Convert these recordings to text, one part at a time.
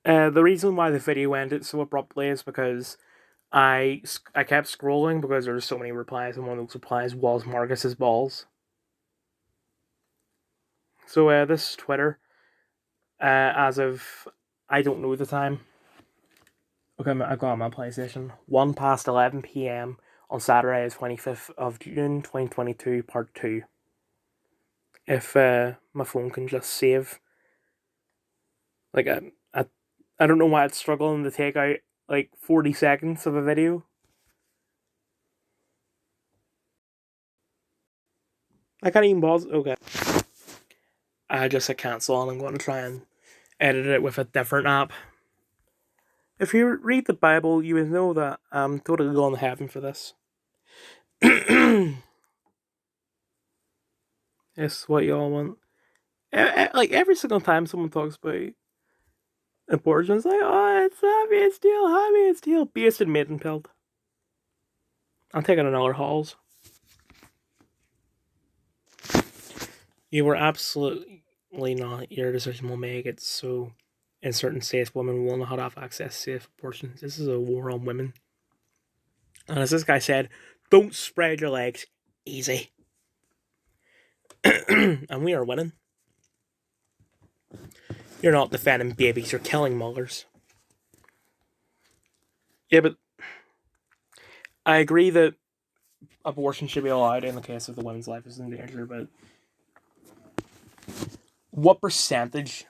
The reason why the video ended so abruptly is because I kept scrolling because there were so many replies, and one of those replies was Marcus's balls. So this is Twitter. As of I don't know the time. Okay, I got my PlayStation 1 past 11 p.m. on Saturday, the 25th of June, 2022, Part Two. If my phone can just save, like I, I don't know why it's struggling to take out like 40 seconds of a video. I can't even pause. Okay, I just hit cancel, and I'm going to try and edit it with a different app. If you read the Bible, you would know that I'm totally going to heaven for this. It's what y'all want. Like every single time someone talks about abortion, it's like, oh, it's happy, it's steel, based in Maidenfeld. I'm taking another halls. You were absolutely not. Your decision will make it so in certain states women will not have access to safe abortions. This is a war on women. And as this guy said, don't spread your legs. Easy. And we are winning. You're not defending babies, you're killing mothers. Yeah, but I agree that abortion should be allowed in the case of the woman's life is in danger, but what percentage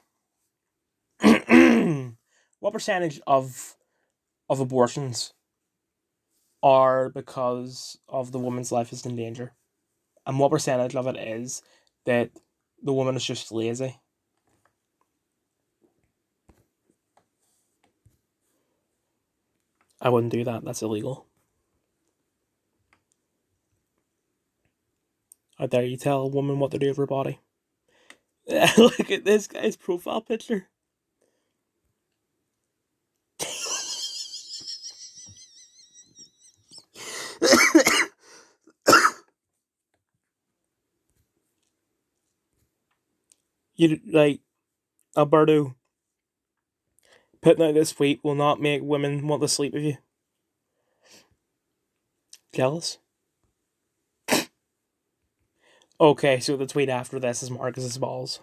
what percentage of abortions are because of the woman's life is in danger? And what percentage of it is that the woman is just lazy? I wouldn't do that. That's illegal. How dare you tell a woman what to do with her body? Look at this guy's profile picture. You like Alberto putting out this tweet will not make women want to sleep with you. Jealous? Okay, so the tweet after this is Marcus's balls.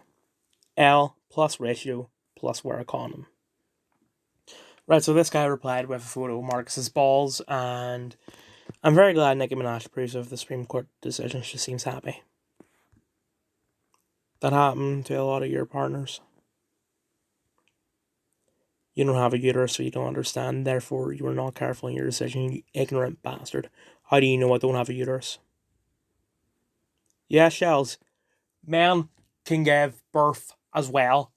L plus ratio plus wear a condom. Right, so this guy replied with a photo of Marcus's balls, and I'm very glad Nicki Minaj approves of the Supreme Court decision. She seems happy. That happened to a lot of your partners. You don't have a uterus, so you don't understand. Therefore, you were not careful in your decision, you ignorant bastard. How do you know I don't have a uterus? Yeah, Shells. Men can give birth as well.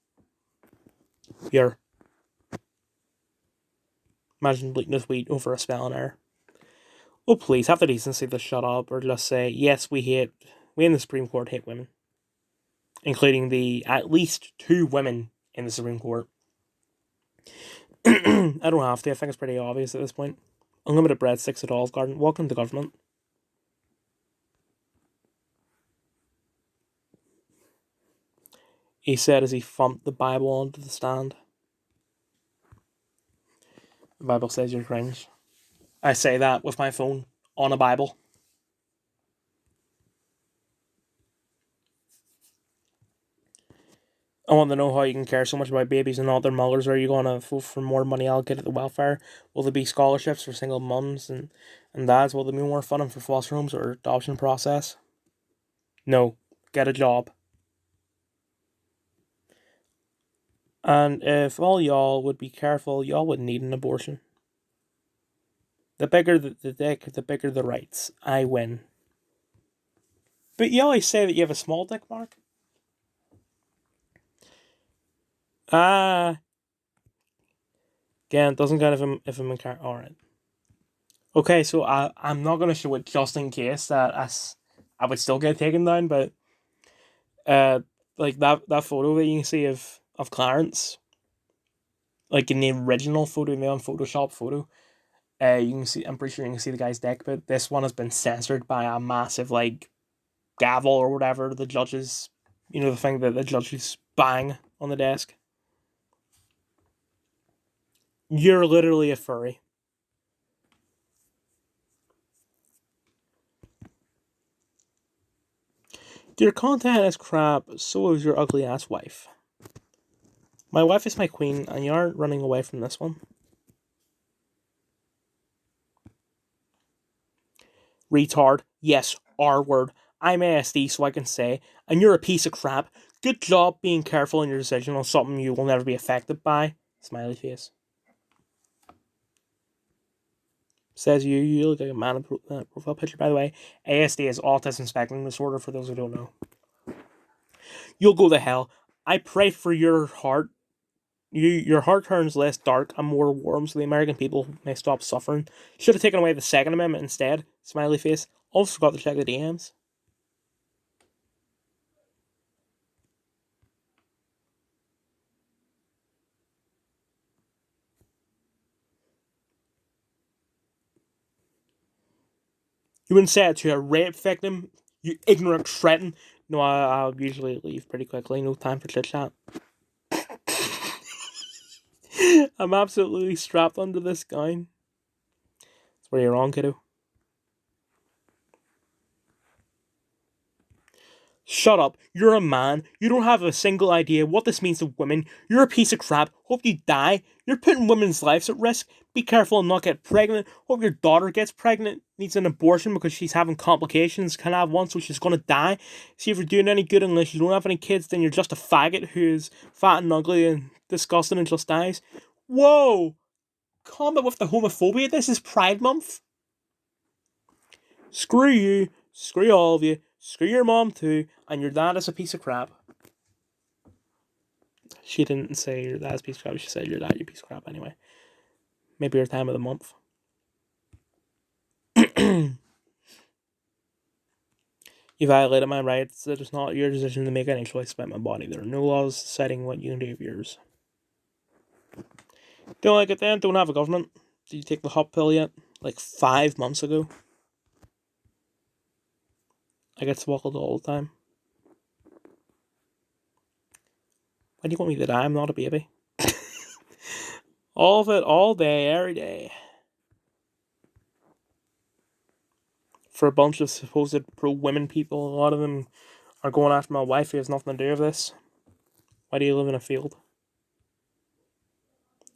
Here. Imagine bleeding this weed over a spelling error. Oh, please, have the decency to shut up or just say, yes, we in the Supreme Court hate women. Including the at least 2 women in the Supreme Court. I don't have to. I think it's pretty obvious at this point. Unlimited breadsticks at Olive Garden. Welcome to government. He said as he thumped the Bible onto the stand. The Bible says you're cringe. I say that with my phone on a Bible. I want to know how you can care so much about babies and not their mothers. Are you going to vote for more money allocated to welfare? Will there be scholarships for single mums and dads? Will there be more funding for foster homes or adoption process? No. Get a job. And if all y'all would be careful, y'all wouldn't need an abortion. The bigger the dick, the bigger the rights. I win. But you always say that you have a small dick, Mark. Ah. Again, it doesn't count if I'm in car. Alright. Okay, so I'm not going to show it just in case that I would still get taken down, but like that photo that you can see of Clarence, like in the original photo, in the on Photoshop photo, you can see, I'm pretty sure you can see the guy's dick, but this one has been censored by a massive like gavel or whatever the judges, the thing that the judges bang on the desk. You're literally a furry. Your content is crap, so is your ugly ass wife. My wife is my queen, and you aren't running away from this one. Retard. Yes, R word. I'm ASD, so I can say, and you're a piece of crap. Good job being careful in your decision on something you will never be affected by. Smiley face. Says you look like a man in profile picture, by the way. ASD is autism spectrum disorder, for those who don't know. You'll go to hell. I pray for your heart. Your heart turns less dark and more warm so the American people may stop suffering. Should have taken away the Second Amendment instead. Smiley face. Also forgot to check the DMs. You wouldn't say it to a rape victim, you ignorant cretin. No, I'll usually leave pretty quickly. No time for chit chat. I'm absolutely strapped under this gown. That's where you're wrong, kiddo. Shut up. You're a man. You don't have a single idea what this means to women. You're a piece of crap. Hope you die. You're putting women's lives at risk. Be careful and not get pregnant. Hope your daughter gets pregnant. Needs an abortion because she's having complications. Can't have one, so she's gonna die. See if you're doing any good unless you don't have any kids, then you're just a faggot who's fat and ugly and disgusting and just dies. Whoa! Calm it with the homophobia. This is Pride Month. Screw you. Screw all of you. Screw your mom too. And your dad is a piece of crap. She didn't say your dad's a piece of crap. She said your dad, you piece of crap anyway. Maybe your time of the month. You violated my rights. It is not your decision to make any choice about my body. There are no laws deciding what you can do with yours. Don't like it then? Don't have a government. Did you take the hot pill yet? Like 5 months ago. I get swallowed all the time. Why do you want me to die? I'm not a baby. All of it, all day, every day. For a bunch of supposed pro-women people, a lot of them are going after my wife who has nothing to do with this. Why do you live in a field?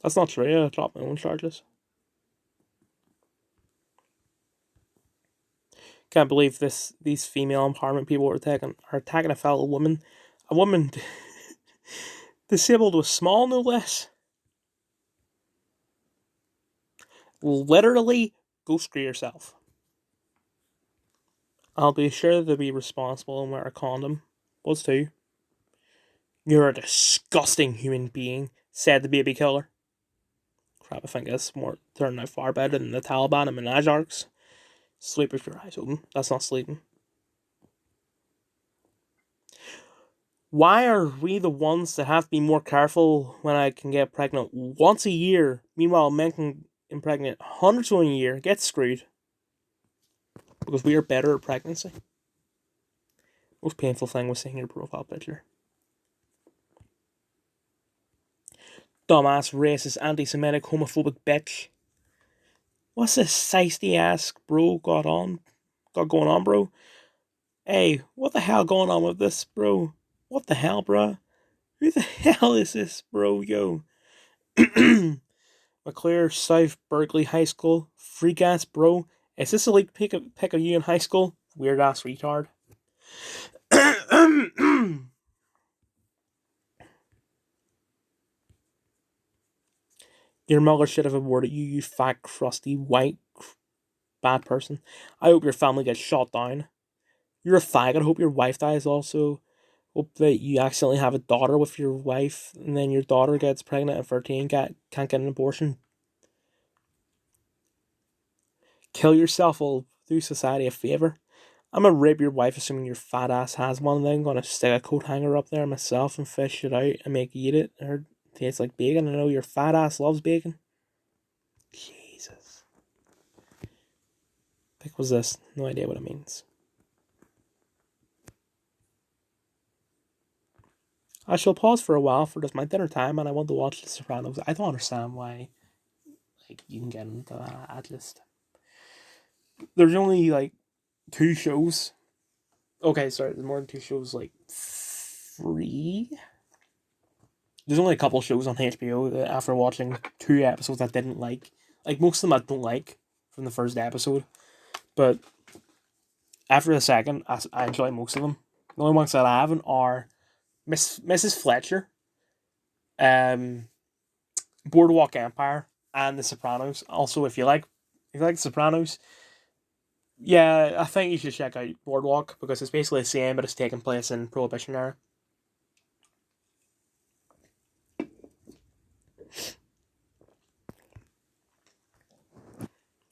That's not true. I dropped my own charges. Can't believe this. These female empowerment people are attacking a fellow woman, a woman disabled with small, no less. Literally, go screw yourself. I'll be sure to be responsible and wear a condom. Was too. You're a disgusting human being," said the baby killer. Crap, I think it's more turning out far better than the Taliban and Minaj. Sleep with your eyes open. That's not sleeping. Why are we the ones that have to be more careful when I can get pregnant once a year? Meanwhile, men can impregnate hundreds of a year, get screwed. Because we are better at pregnancy. Most painful thing was seeing your profile picture. Dumbass, racist, anti-Semitic, homophobic bitch. What's this seisty ass bro got going on, bro? Hey, what the hell going on with this, bro? What the hell, bro? Who the hell is this, bro? Yo. McClure South Berkeley High School. Freak ass, bro. Is this a leaked pic of you in high school? Weird ass retard. Your mother should have aborted you, you fat, crusty, white, bad person. I hope your family gets shot down. You're a fag. I hope your wife dies also. Hope that you accidentally have a daughter with your wife, and then your daughter gets pregnant at 13, can't get an abortion. Kill yourself will do society a favour. I'm gonna rape your wife, assuming your fat ass has one. Then I'm gonna stick a coat hanger up there myself and fish it out and make you eat it. It tastes like bacon. I know your fat ass loves bacon. Jesus. What was this? No idea what it means. I shall pause for a while for just my dinner time and I want to watch The Sopranos. I don't understand why like you can get into that ad list. There's only like 2 shows. Okay, sorry, there's more than 2 shows, like 3. There's only a couple shows on HBO that after watching 2 episodes I didn't like. Like most of them I don't like from the first episode, but after the second I enjoy most of them. The only ones that I haven't are Mrs. Fletcher, Boardwalk Empire, and The Sopranos. Also, if you like The Sopranos, yeah, I think you should check out Boardwalk because it's basically the same, but it's taking place in Prohibition era.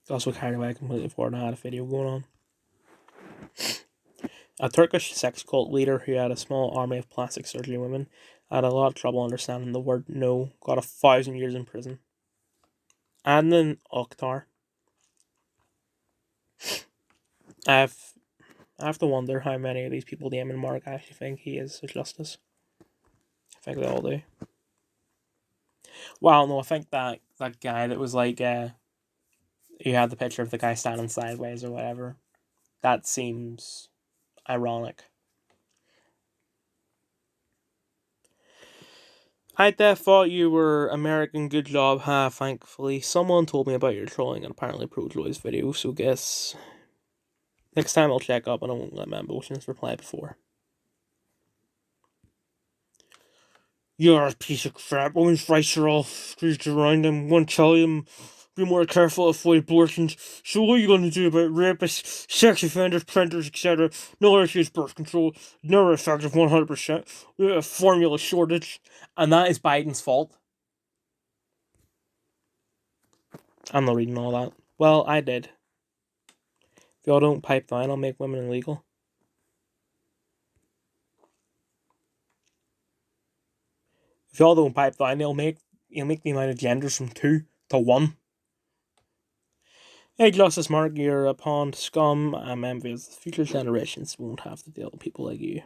Also carried away completely before I had a video going on. A Turkish sex cult leader who had a small army of plastic surgery women had a lot of trouble understanding the word no, got 1,000 years in prison. Adnan Oktar. I have to wonder how many of these people, Damon and Mark, actually think he is a justice. I think they all do. Well, no, I think that guy that was like, you had the picture of the guy standing sideways or whatever. That seems ironic. I thought you were American. Good job, thankfully. Someone told me about your trolling and apparently Pro-Joy's video, so guess next time I'll check up and I won't let my emotions reply before. You're a piece of crap. Women's rights are all squeezed around them. One tell them be more careful, avoid abortions. So what are you going to do about rapists, sex offenders, predators, etc.? No issues birth control. Never effective 100%. We have a formula shortage. And that is Biden's fault. I'm not reading all that. Well, I did. If y'all don't pipe down, I'll make women illegal. If y'all don't pipe down, he'll make the amount of genders from 2 to 1. Hey, Justice Mark, you're a pond scum. I'm envious. Future generations won't have to deal with people like you.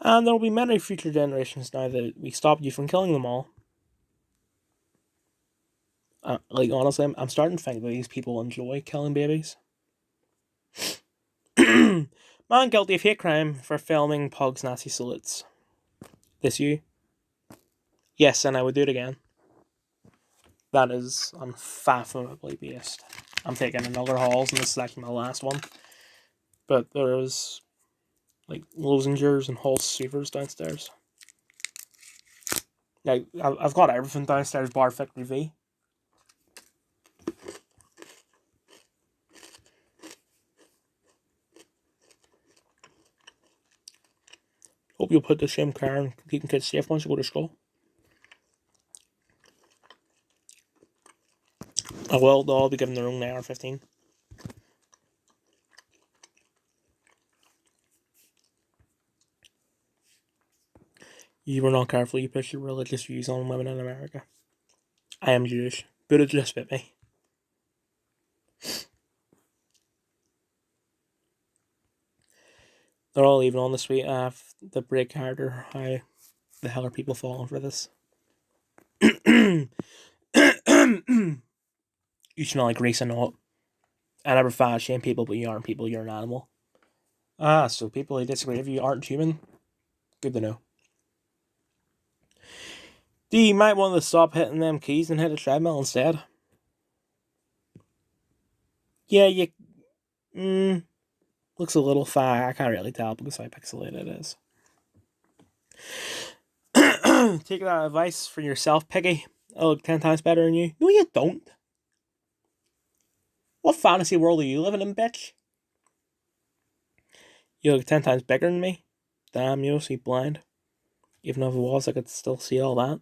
And there will be many future generations now that we stopped you from killing them all. Like, honestly, I'm starting to think that these people enjoy killing babies. Man guilty of hate crime for filming Pug's Nazi salutes. This you? Yes, and I would do it again. That is unfathomably based. I'm taking another hauls, and this is actually my last one. But there's like Losingers and Hall Seavers downstairs. Like, I've got everything downstairs bar Victory V. Hope you'll put the same car and keeping kids safe once you go to school. Oh well, they'll all be given their own AR-15. You were not careful, you pushed your religious views on women in America. I am Jewish. Buddha just bit me. They're all leaving on the suite. I have to break harder. How the hell are people falling for this? You smell like grease and not. I never fat shame people, but you aren't people, you're an animal. So people who disagree with you aren't human? Good to know. You might want to stop hitting them keys and hit a treadmill instead. Yeah, you... looks a little fat. I can't really tell because how pixelated it is. Take that advice for yourself, Piggy. I look 10 times better than you. No, you don't. What fantasy world are you living in, bitch? You look 10 times bigger than me. Damn, you see blind. Even if it was, I could still see all that.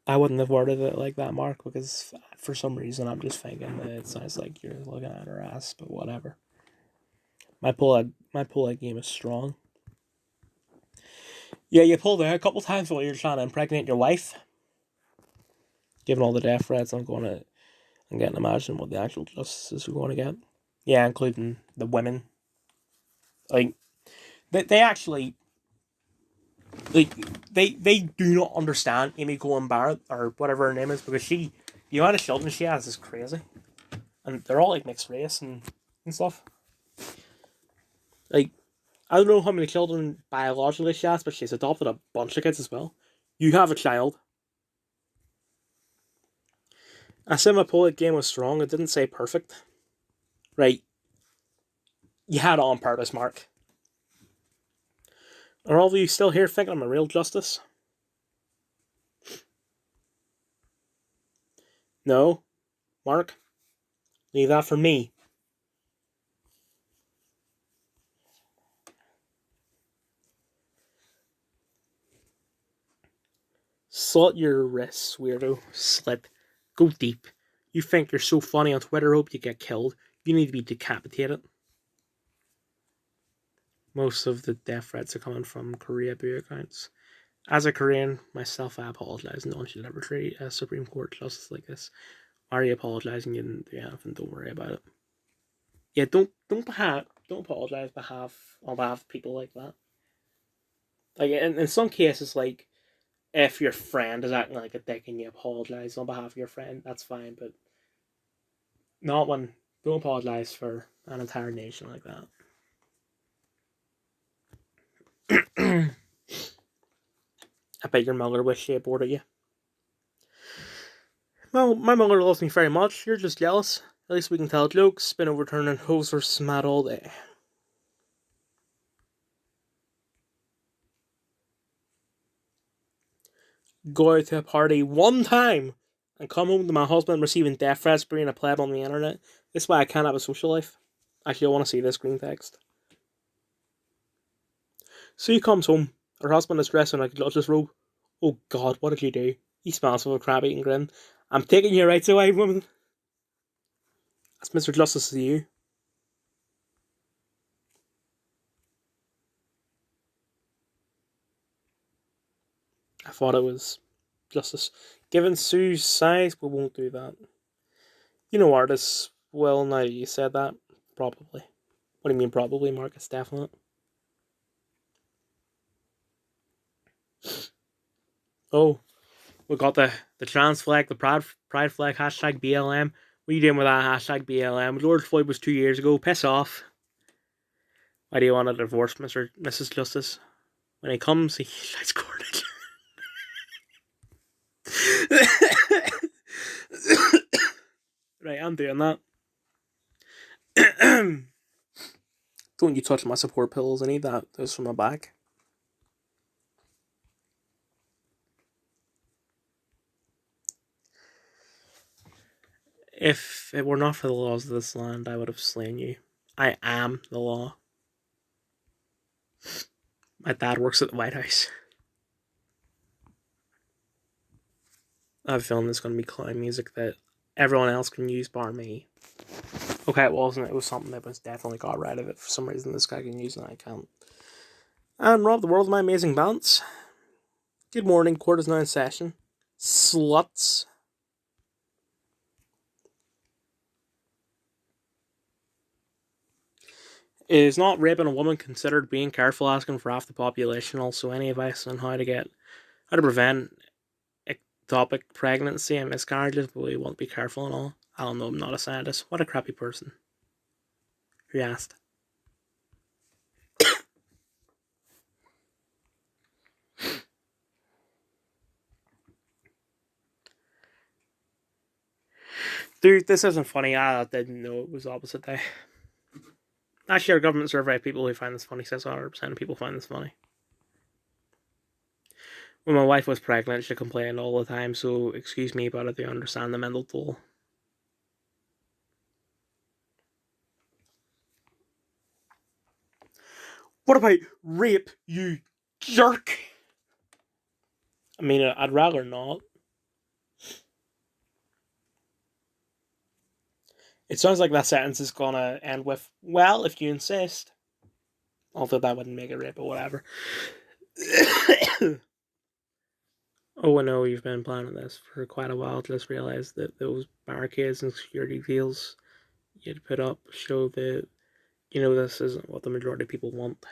I wouldn't have worded it like that, Mark, because for some reason I'm just thinking that it sounds like you're looking at her ass, but whatever. My pull-out game is strong. Yeah, you pulled out a couple times while you're trying to impregnate your wife. Given all the death threats, I'm getting to imagine what the actual justices are going to get. Yeah, including the women. Like, they actually... Like, they do not understand Amy Coney Barrett, or whatever her name is, because the amount of children she has is crazy. And they're all, like, mixed race and stuff. Like, I don't know how many children biologically she has, but she's adopted a bunch of kids as well. You have a child. I said my Polish game was strong. It didn't say perfect. Right. You had it on purpose, Mark. Are all of you still here thinking I'm a real justice? No? Mark? Leave that for me. Slit your wrists, weirdo. Slit. Go deep. You think you're so funny on Twitter, hope you get killed. You need to be decapitated. Most of the death threats are coming from Korea Boo accounts. As a Korean myself, I apologize. No one should ever treat a Supreme Court justice like this. Why are you apologizing? You didn't do anything. Don't worry about it. Yeah, don't apologize on behalf of people like that. Like in some cases, like if your friend is acting like a dick and you apologize on behalf of your friend, that's fine. But not when don't apologize for an entire nation like that. I bet your mother wish she aborted you. Well, my mother loves me very much. You're just jealous. At least we can tell jokes, spin overturning hose versus mad all day. Go out to a party one time and come home to my husband receiving death threats for being a pleb on the internet. This is why I can't have a social life. Actually, I want to see this green text. So he comes home. Her husband is dressed in a judge's robe. Oh God, what did you do? He smiles with a crab-eating grin. I'm taking your rights away, woman. That's Mr. Justice to you. I thought it was justice. Given Sue's size, we won't do that. You know artists. Well, now you said that. Probably. What do you mean probably, Marcus? Definite. Oh, we got the trans flag, the pride flag, hashtag BLM. What are you doing with that hashtag BLM? George Floyd was 2 years ago. Piss off. Why do you want a divorce, Mrs. Justice? When he comes, he shouts Cornish. Right, I'm doing that. Don't you touch my support pillows. I need that. Those from my back. If it were not for the laws of this land, I would have slain you. I am the law. My dad works at the White House. I have a feeling there's going to be clown music that everyone else can use bar me. Okay, it wasn't. It was something that was definitely got rid of it. For some reason, this guy can use it and I can't. And rob the world of my amazing balance. Good morning, court is now in session. Sluts. Is not raping a woman considered being careful asking for half the population? Also, any advice on how to prevent ectopic pregnancy and miscarriages, but we won't be careful and all. I don't know, I'm not a scientist. What a crappy person. Who asked? Dude, this isn't funny. I didn't know it was opposite day. Actually, our government survey, people who find this funny says 100% of people find this funny. When my wife was pregnant, she complained all the time, so excuse me, but I do understand the mental toll. What about rape, you jerk? I mean, I'd rather not. It sounds like that sentence is gonna end with, well, if you insist. Although that wouldn't make it rape, but whatever. Oh, I know you've been planning this for quite a while. Just realised that those barricades and security deals you'd put up show that, this isn't what the majority of people want.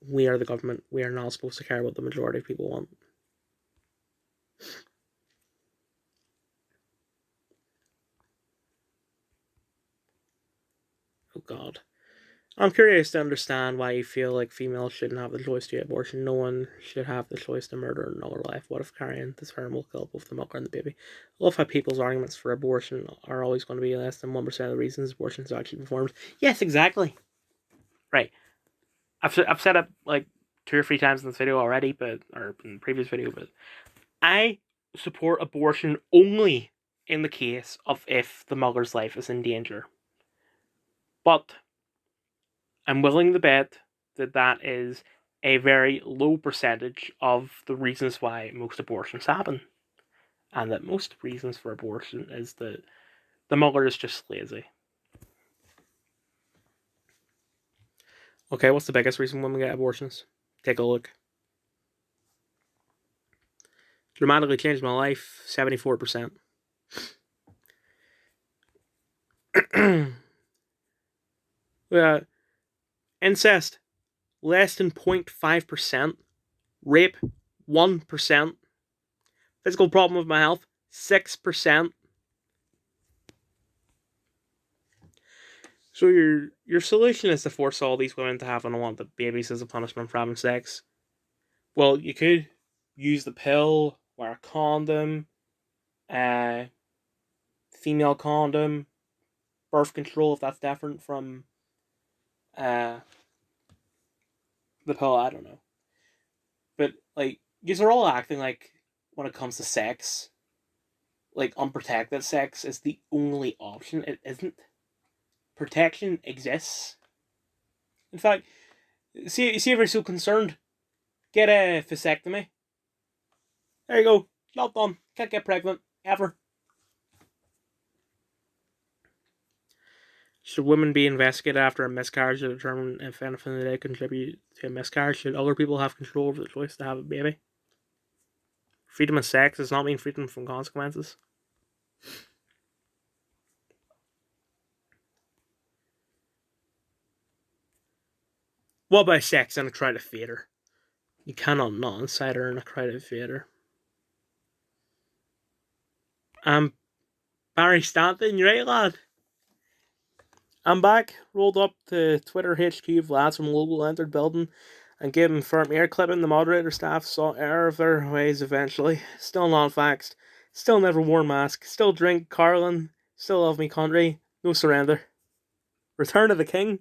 we are the government. We are not supposed to care what the majority of people want. Oh God. I'm curious to understand why you feel like females shouldn't have the choice to get abortion. No one should have the choice to murder another life. What if carrying the sperm will kill both the mother and the baby? I love how people's arguments for abortion are always going to be less than 1% of the reasons abortion is actually performed. Yes, exactly. Right. I've said it like 2 or 3 times in this video already, or in the previous video, but I support abortion only in the case of if the mother's life is in danger. But I'm willing to bet that that is a very low percentage of the reasons why most abortions happen. And that most reasons for abortion is that the mother is just lazy. Okay, what's the biggest reason women get abortions? Take a look. Dramatically changed my life, 74%. Incest, less than 0.5%. Rape, 1%. Physical problem with my health, 6%. So your solution is to force all these women to have unwanted babies as a punishment for having sex. Well, you could use the pill, wear a condom, female condom, birth control if that's different from the pill, I don't know. But like, these are all acting like when it comes to sex, like unprotected sex is the only option. It isn't. Protection exists. In fact, see if you're so concerned, get a vasectomy. There you go. Not done. Can't get pregnant. Ever. Should women be investigated after a miscarriage to determine if anything they contribute to a miscarriage? Should other people have control over the choice to have a baby? Freedom of sex does not mean freedom from consequences. What about sex in a crowded theatre? You cannot not inside her in a crowded theatre. Barry Stanton, you right, lad? I'm back, rolled up to Twitter HQ of lads from local entered building and gave them firm ear clipping. The moderator staff saw error of their ways eventually. Still non-faxed. Still never worn mask. Still drink Carlin. Still love me country. No surrender. Return of the King.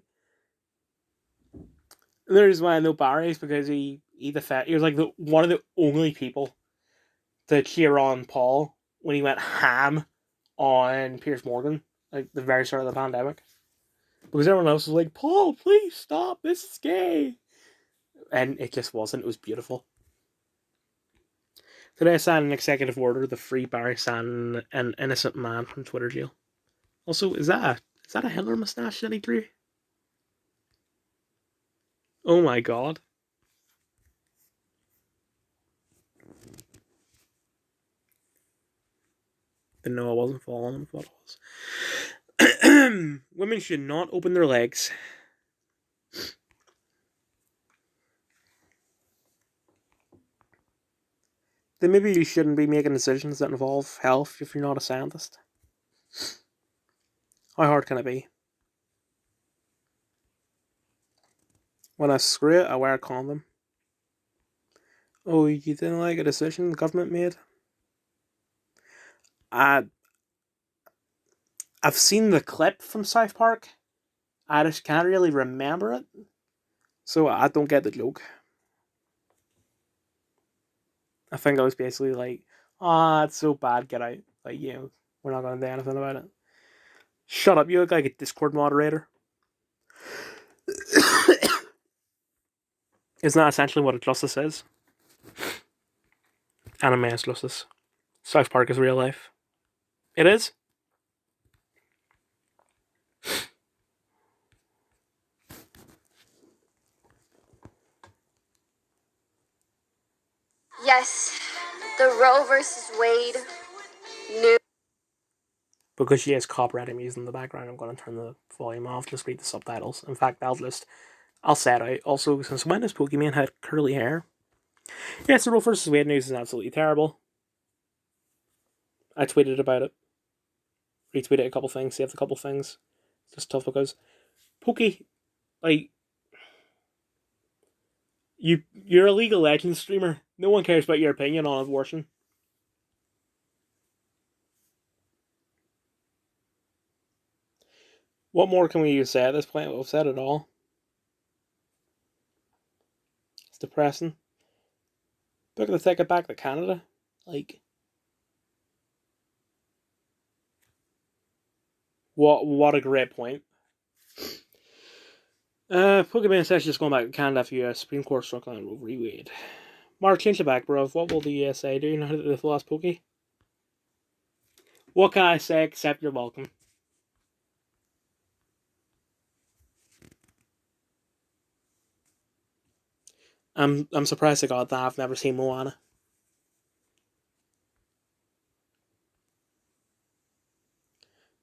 And the reason why I know Barry is because he was like one of the only people to cheer on Paul when he went ham on Piers Morgan, like the very start of the pandemic. Because everyone else was like, Paul, please stop, this is gay. And it just wasn't. It was beautiful. Today I signed an executive order to free Barry Sandon, an innocent man from Twitter jail. Also, is that a Hitler mustache that he drew? Oh my god. Didn't know I wasn't following him, thought I was. Women should not open their legs. Then maybe you shouldn't be making decisions that involve health if you're not a scientist. How hard can it be? When I screw it, I wear a condom. Oh, you didn't like a decision the government made? I've seen the clip from South Park. I just can't really remember it. So I don't get the joke. I think I was basically like, it's so bad, get out. Like, we're not going to do anything about it. Shut up, you look like a Discord moderator. Isn't that essentially what a justice is? Anime is justice. South Park is real life. It is? Yes, the Roe versus Wade news. Because she has copyrighted music in the background, I'm going to turn the volume off, just read the subtitles. In fact, I'll say it out. Also, since when has Pokemon had curly hair? Yes, the Roe versus Wade news is absolutely terrible. I tweeted about it. Retweeted a couple things, saved a couple things. It's just tough because Pokey, like, you're a League of Legends streamer. No one cares about your opinion on abortion. What more can we say at this point? We've said it all. It's depressing. Book the ticket back to Canada. Like, what a great point. Pokemon says just going back to Canada after US Supreme Court struck down Roe v. Wade. Mark, change it back, bro. What will the USA do now that they've lost Pokey? What can I say except you're welcome? I'm surprised I got that. I've never seen Moana.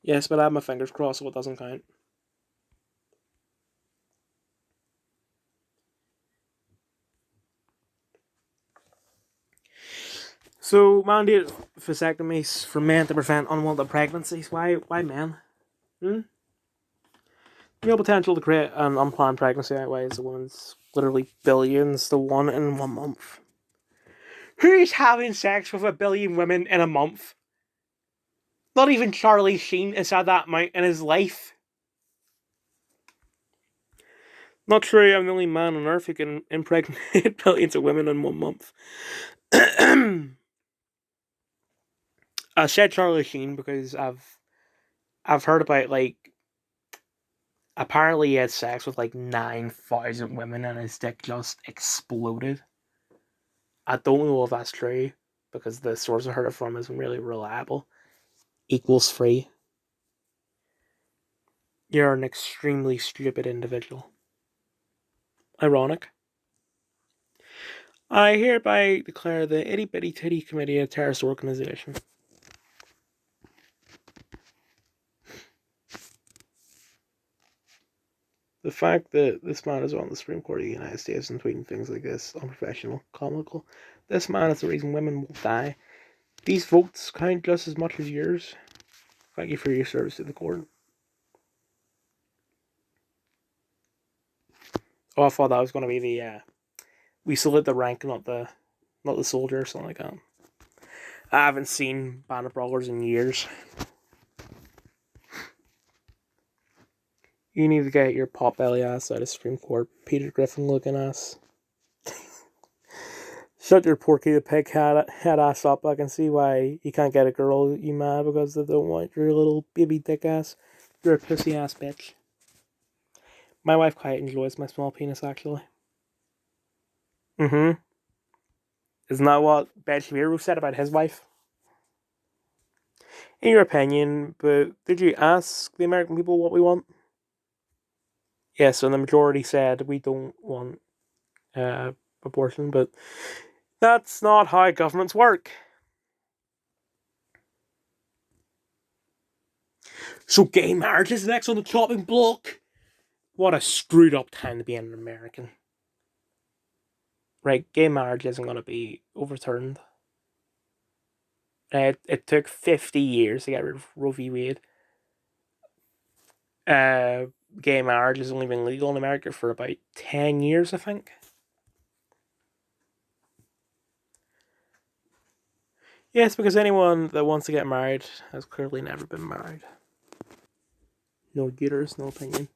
Yes, but I have my fingers crossed, so it doesn't count. So, mandated vasectomies for men to prevent unwanted pregnancies. Why men? Real potential to create an unplanned pregnancy outweighs the woman's literally billions to one in 1 month. Who's having sex with 1 billion women in a month? Not even Charlie Sheen has had that amount in his life. Not true, I'm the only man on earth who can impregnate billions of women in 1 month. I said Charlie Sheen because I've heard about, like, apparently he had sex with like 9,000 women and his dick just exploded. I don't know if that's true because the source I heard it from isn't really reliable. Equals free. You're an extremely stupid individual. Ironic. I hereby declare the Itty Bitty Titty Committee a terrorist organization. The fact that this man is on the Supreme Court of the United States and tweeting things like this, unprofessional, comical. This man is the reason women will die. These votes count just as much as yours. Thank you for your service to the court. Oh, I thought that was going to be the we salute the rank, not the soldier or something like that. I haven't seen Band of Brothers in years. You need to get your pot belly ass out of Supreme Court, Peter Griffin looking ass. Shut your Porky the Pig head ass up. I can see why you can't get a girl, you mad because they don't want your little baby dick ass. You're a pussy ass bitch. My wife quite enjoys my small penis, actually. Isn't that what Ben Shapiro said about his wife? In your opinion, but did you ask the American people what we want? Yes, and the majority said we don't want abortion, but that's not how governments work. So gay marriage is next on the chopping block? What a screwed up time to be an American. Right, gay marriage isn't going to be overturned. It took 50 years to get rid of Roe v. Wade. Gay marriage has only been legal in America for about 10 years, I think. Yes, because anyone that wants to get married has clearly never been married. No uterus, no opinion.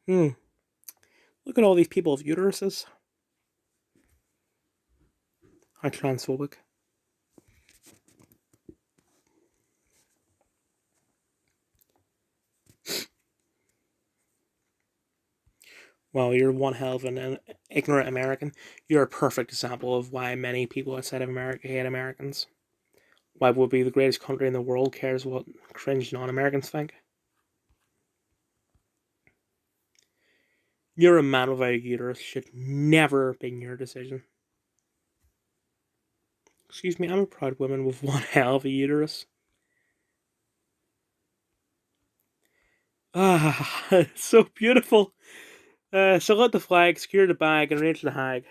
Look at all these people with uteruses. How transphobic. Well, you're one hell of an ignorant American. You're a perfect example of why many people outside of America hate Americans. Why would be the greatest country in the world cares what cringe non-Americans think? You're a man without a uterus should never have been your decision. Excuse me, I'm a proud woman with one hell of a uterus. Ah, it's so beautiful. Salute the flag, secure the bag, and arrange the hag.